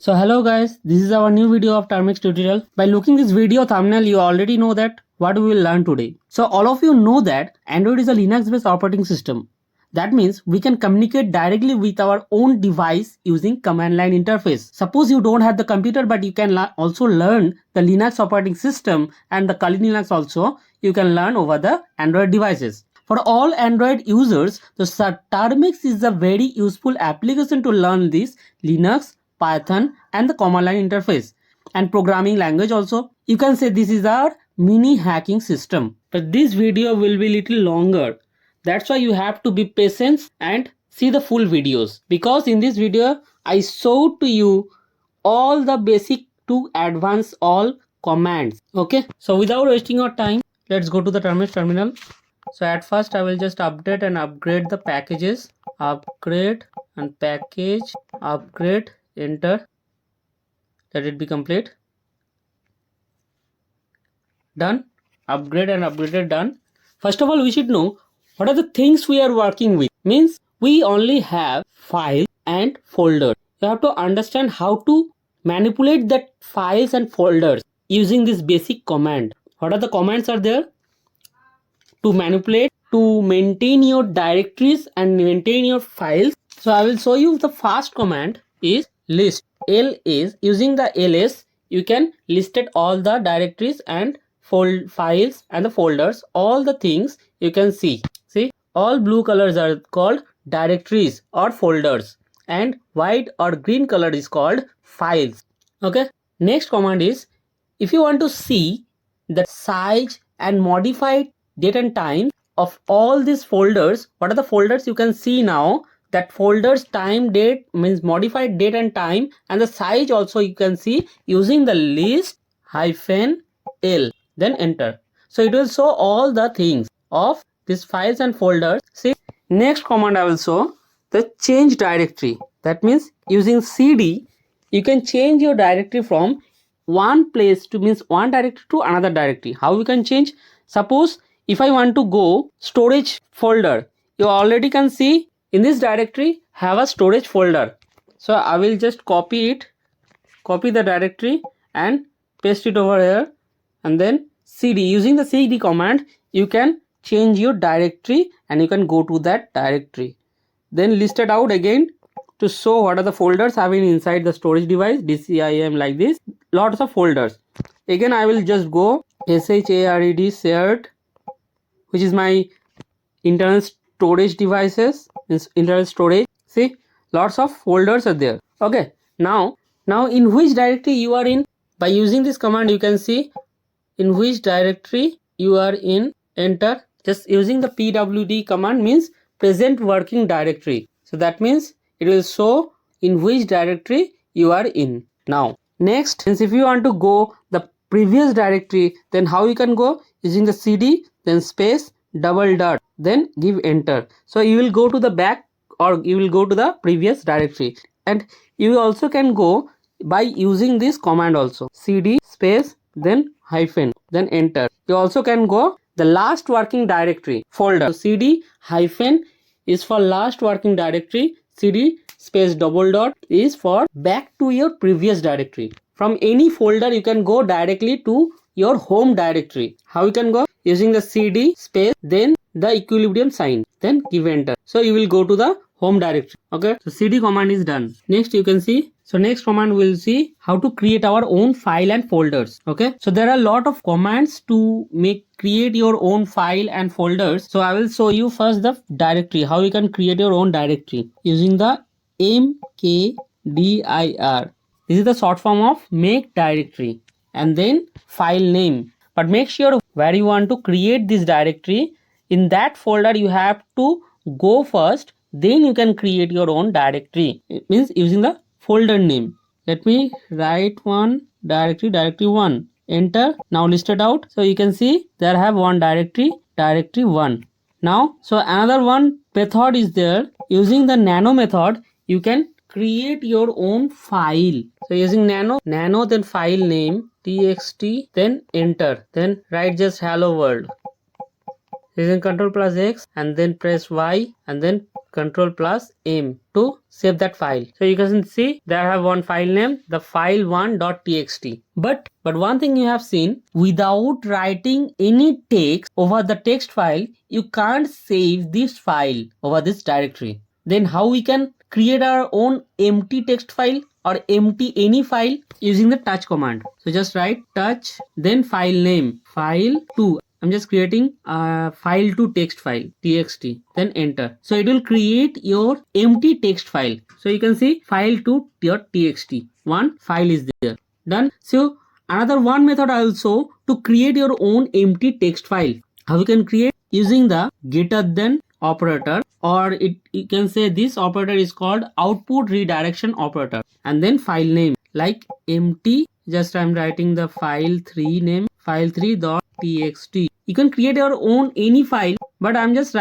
So hello guys, this is our new video of Termux tutorial. By looking this video thumbnail, you already know that what we will learn today. So all of you know that Android is a Linux based operating system. That means we can communicate directly with our own device using command line interface. Suppose you don't have the computer but you can also learn the Linux operating system and the Kali Linux also you can learn over the Android devices. For all Android users, the Termux is a very useful application to learn this Linux, Python and the command line interface and programming language also. You can say this is our mini hacking system. But this video will be little longer. That's why you have to be patient and see the full videos. Because in this video, I showed to you all the basic to advanced all commands. Okay. So without wasting your time, let's go to the Termux terminal. So at first I will just update and upgrade the packages. Upgrade and package, upgrade, enter. Let it be complete. Done. Upgrade and upgraded, done. First of all, we should know what are the things we are working with. Means we only have files and folders. You have to understand how to manipulate that files and folders using this basic command. What are the commands are there? To manipulate, to maintain your directories and maintain your files. So I will show you the first command is list. L is using the ls you can listed all the directories and files and the folders, all the things you can see. See, all blue colors are called directories or folders and white or green color is called files. Okay. Next command is if you want to see the size and modified date and time of all these folders. What are the folders you can see now? That folders time date means modified date and time, and the size also you can see using the list hyphen L, then enter. So it will show all the things of these files and folders. See, next command I will show the change directory. That means using cd you can change your directory from one place to means one directory to another directory. How you can change? Suppose if I want to go storage folder, you already can see in this directory have a storage folder. So I will just copy it, copy the directory and paste it over here, and then cd. Using the cd command you can change your directory and you can go to that directory. Then list it out again to show what are the folders having inside the storage device. DCIM like this, lots of folders. Again I will just go shared shared, which is my internal storage devices, internal storage. See, lots of folders are there. Okay, now in which directory you are in? By using this command you can see in which directory you are in, enter. Just using the pwd command means present working directory. So that means it will show in which directory you are in. Now next, since if you want to go the previous directory, then how you can go? Using the cd then space double dot then give enter. So you will go to the back or you will go to the previous directory, and you also can go by using this command also, cd space then hyphen then enter. You also can go the last working directory folder. So cd hyphen is for last working directory, cd space double dot is for back to your previous directory. From any folder you can go directly to your home directory. How you can go? Using the cd space then the equilibrium sign then give enter. So you will go to the home directory. Okay, so cd command is done. Next you can see, so next command will see how to create our own file and folders. Okay, so there are a lot of commands to create your own file and folders. So I will show you first the directory, how you can create your own directory using the mkdir. This is the short form of make directory, and then file name. But make sure where you want to create this directory, in that folder you have to go first, then you can create your own directory. It means using the folder name. Let me write one directory, directory 1, enter. Now list it out. So you can see there I have one directory, directory 1. Now so another one method is there. Using the nano method you can create your own file. So using nano then file name txt then enter, then write just hello world. Using Control plus X and then press Y and then Control plus M to save that file. So you can see there I have one file name, the file1.txt. But one thing you have seen, without writing any text over the text file, you can't save this file over this directory. Then how we can create our own empty text file or empty any file? Using the touch command. So just write touch, then file name, file2. I'm just creating a file to text file, txt, then enter. So it will create your empty text file. So you can see file to your txt. One file is there. Done. So another one method also to create your own empty text file. How you can create? Using the greater than operator, or you can say this operator is called output redirection operator, and then file name like empty. Just I'm writing the file3 name, file3.txt. You can create your own any file, but I'm just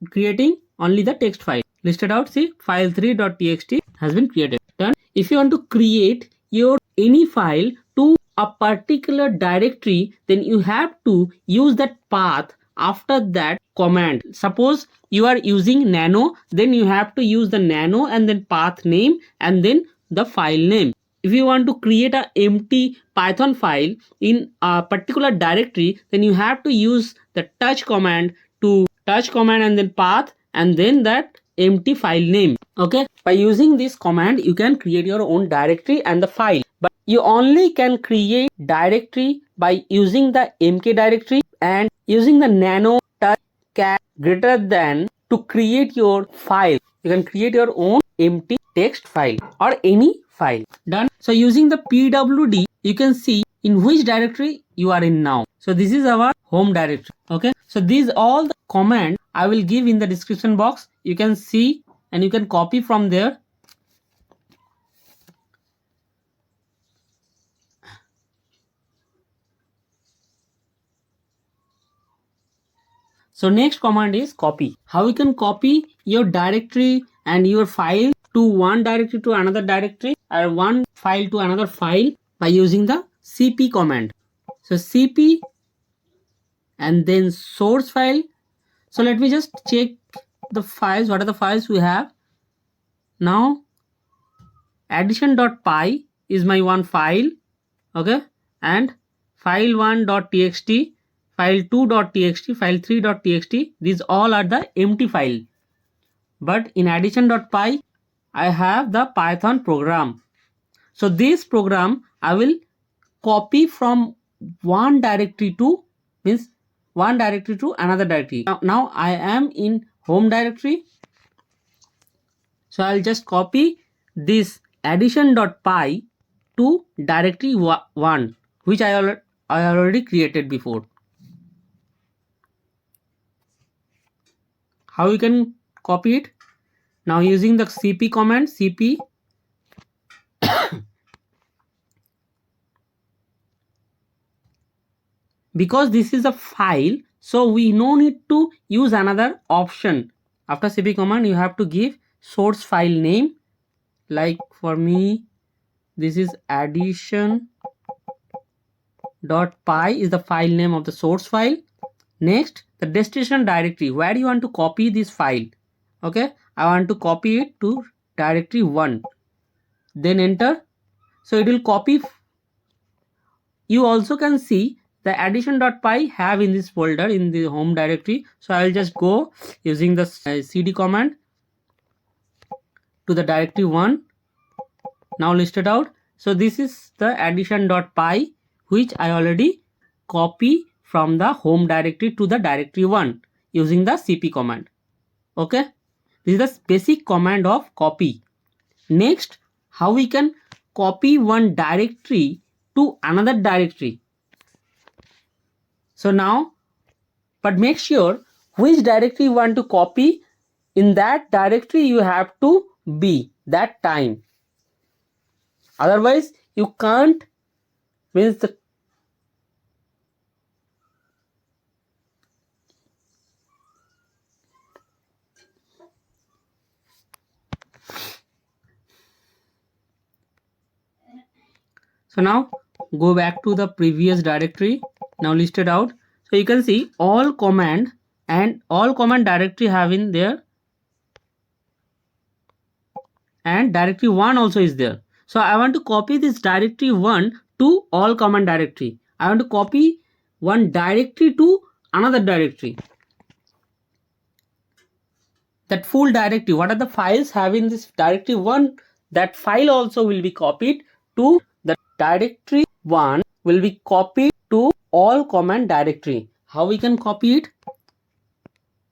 creating only the text file. Listed out, see file3.txt has been created. Done. If you want to create your any file to a particular directory, then you have to use that path after that command. Suppose you are using nano, then you have to use the nano and then path name and then the file name. If you want to create an empty Python file in a particular directory, then you have to use the touch command and then path and then that empty file name. Okay, by using this command you can create your own directory and the file, but you only can create directory by using the mk directory and using the nano touch cat greater than to create your file. You can create your own empty text file or any file. Done. So using the pwd you can see in which directory you are in now. So this is our home directory. Okay, so these all the command I will give in the description box. You can see and you can copy from there. So next command is copy. How you can copy your directory and your file to one directory to another directory or one file to another file by using the cp command. So cp and then source file. So let me just check the files. What are the files we have? Now addition.py is my one file. Okay, and file1.txt, file2.txt, file3.txt, these all are the empty file. But in addition.py I have the Python program. So this program I will copy from one directory to another directory. Now I am in home directory. So I'll just copy this addition.py to directory 1 which I already created before. How you can copy it? Now using the cp command, cp because this is a file, so we no need to use another option. After cp command you have to give source file name, like for me this is addition.py is the file name of the source file. Next, the destination directory, where you want to copy this file. Okay, I want to copy it to directory 1, then enter. So it will copy. You also can see the addition.py have in this folder in the home directory. So I will just go using the cd command to the directory 1 now listed out. So this is the addition.py which I already copy from the home directory to the directory 1 using the cp command. Okay, this is the basic command of copy. Next, how we can copy one directory to another directory. So now, but make sure which directory you want to copy, in that directory you have to be that time. Otherwise you can't, means the so now go back to the previous directory now listed out. So you can see all command and all command directory have in there, and directory 1 also is there. So I want to copy this directory 1 to all command directory. I want to copy one directory to another directory. That full directory, what are the files having this directory 1, that file also will be copied to the directory 1, will be copied to all command directory. How we can copy it?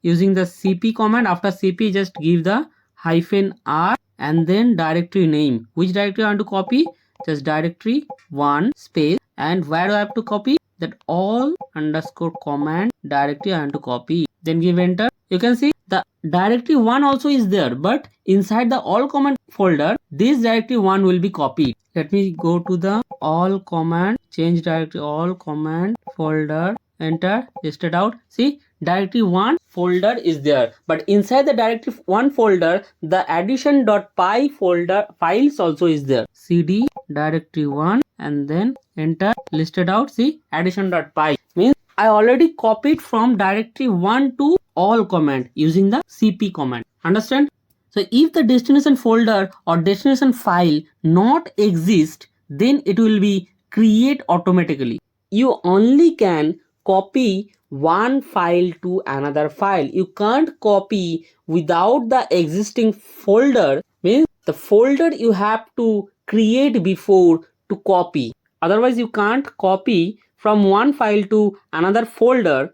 Using the cp command. After cp, just give the -r and then directory name. Which directory I want to copy? Just directory 1 space, and where do I have to copy? That all underscore command directory I want to copy. Then give enter. You can see the directory 1 also is there, but inside the all command folder, this directory 1 will be copied. Let me go to the all command, change directory, all command folder, enter, list it out. See, directory 1 folder is there, but inside the directory 1 folder, the addition.py folder files also is there. cd directory 1 and then enter, listed out. See, addition.py means I already copied from directory 1 to all command using the cp command. Understand? So if the destination folder or destination file not exist, then it will be create automatically. You only can copy one file to another file. You can't copy without the existing folder. Means the folder you have to create before to copy. Otherwise you can't copy from one file to another folder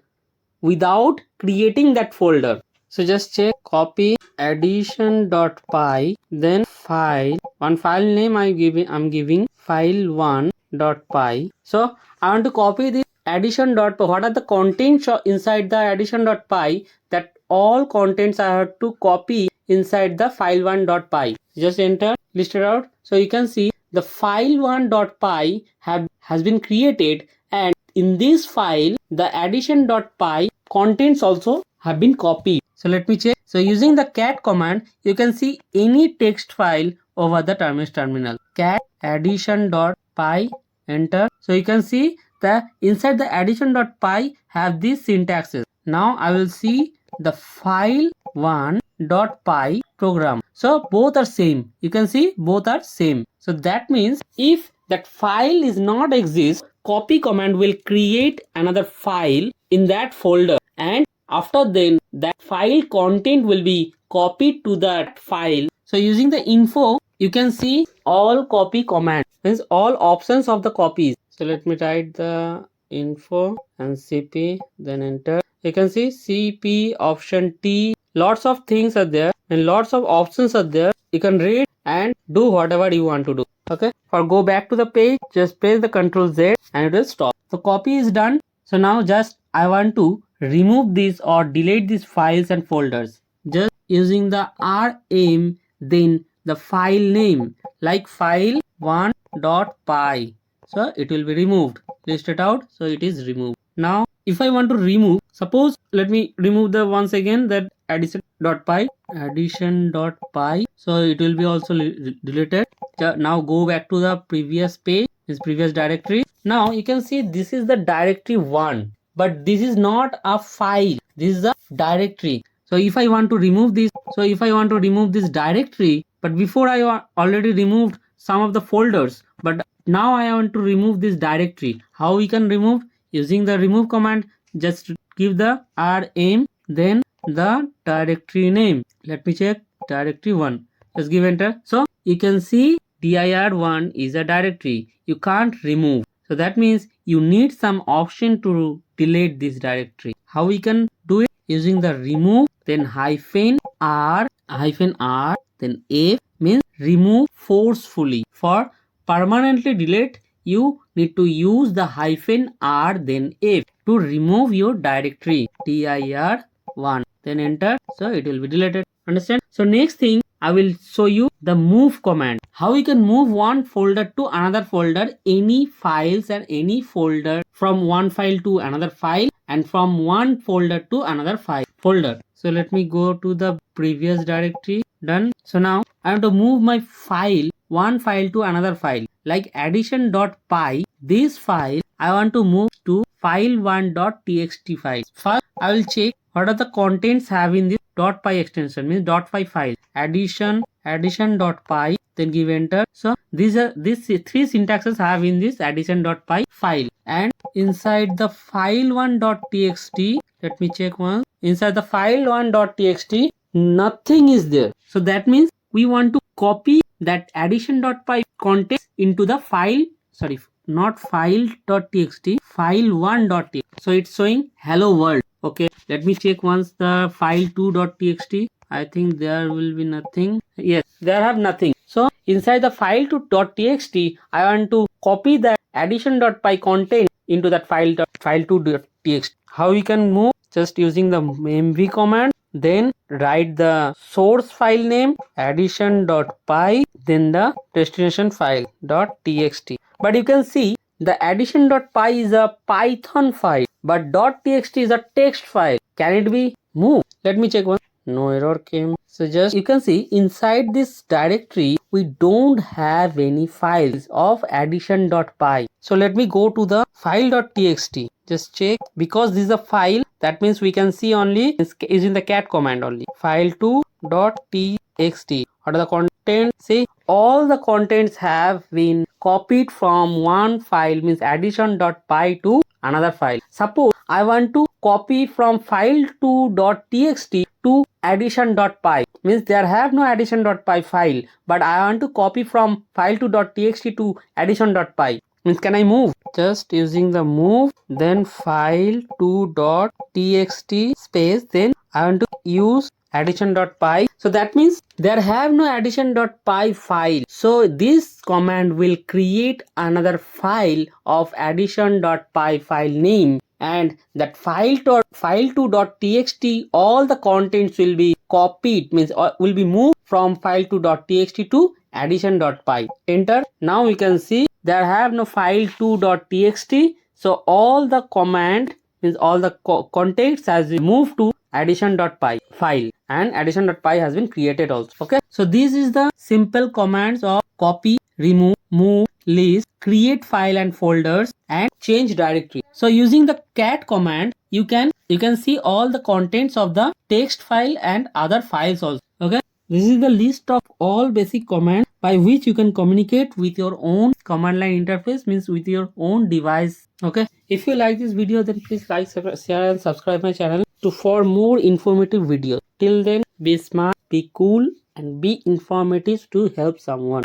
without creating that folder. So just check copy addition.py, then file, one file name I'm giving file1.py. So I want to copy this addition.py. What are the contents inside the addition.py? That all contents I have to copy inside the file1.py. Just enter, list it out. So you can see the file1.py has been created, and in this file the addition.py contents also have been copied. So let me check. So using the cat command, you can see any text file over the Termux terminal. Cat addition.py, enter. So you can see the inside the addition.py have these syntaxes. Now I will see the file1.py program. So both are same. You can see both are same. So that means if that file is not exist, copy command will create another file in that folder, and after then that file content will be copied to that file. So using the info, you can see all copy command, means all options of the copies. So let me write the info and cp, then enter. You can see cp option t, lots of things are there and lots of options are there. You can read and do whatever you want to do. Okay, for go back to the page, just press the Ctrl Z and it will stop. So copy is done. So now just I want to remove this or delete these files and folders. Just using the rm, then the file name like file1.py. So it will be removed. List it out. So it is removed. Now if I want to remove, suppose let me remove the once again that addition.py, so it will be also deleted. Now go back to the previous page, this previous directory. Now you can see this is the directory 1, but this is not a file, this is a directory. So if I want to remove this, directory, but before I already removed some of the folders, but now I want to remove this directory. How we can remove? Using the remove command, just give the rm, then the directory name. Let me check directory 1. Just give enter. So you can see dir1 is a directory. You can't remove. So that means you need some option to delete this directory. How we can do it? Using the remove, then -r, then f means remove forcefully. For permanently delete, you need to use the -r then f to remove your directory dir1, then enter. So it will be deleted. Understand? So next thing I will show you the move command. How we can move one folder to another folder, any files and any folder, from one file to another file and from one folder to another folder. So let me go to the previous directory. Done. So now I want to move my file, one file to another file like addition.py. This file I want to move to file1.txt file. First, I will check what are the contents have in this .py extension, means .py file. Addition.py, then give enter. So these three syntaxes have in this addition.py file, and inside the file1.txt, let me check once. Inside the file1.txt, nothing is there. So that means we want to copy that addition.py content into the file, sorry, not file.txt, file1.txt. So it's showing hello world. Okay, let me check once the file2.txt. I think there will be nothing. Yes, there have nothing. So inside the file2.txt, I want to copy the addition.py content into that file2.txt. How we can move? Just using the mv command, then write the source file name addition.py, then the destination file.txt. But you can see the addition.py is a Python file, but .txt is a text file. Can it be moved? Let me check one. No error came. So just you can see inside this directory we don't have any files of addition.py. So let me go to the file.txt. Just check, because this is a file, that means we can see only using the cat command only. File2.txt. What are the contents? See, all the contents have been copied from one file, means addition.py, to another file. Suppose I want to copy from file2.txt to addition.py, means there have no addition.py file, but I want to copy from file2.txt to addition.py. Means can I move? Just using the move, then file2.txt space, then I want to use addition.py. So that means there have no addition.py file. So this command will create another file of addition.py file name, and that file2.txt, all the contents will be copied, means will be moved from file2.txt to addition.py. Enter. Now we can see there have no file2.txt. So all the command, means all the contents has been moved to addition.py file, and addition.py has been created also. Okay, so this is the simple commands of copy, remove, move, list, create file and folders, and change directory. So using the cat command, you can see all the contents of the text file and other files also. Okay, this is the list of all basic commands by which you can communicate with your own command line interface, means with your own device. Okay, if you like this video, then please like, share and subscribe my channel for more informative videos. Till then, be smart, be cool, and be informative to help someone.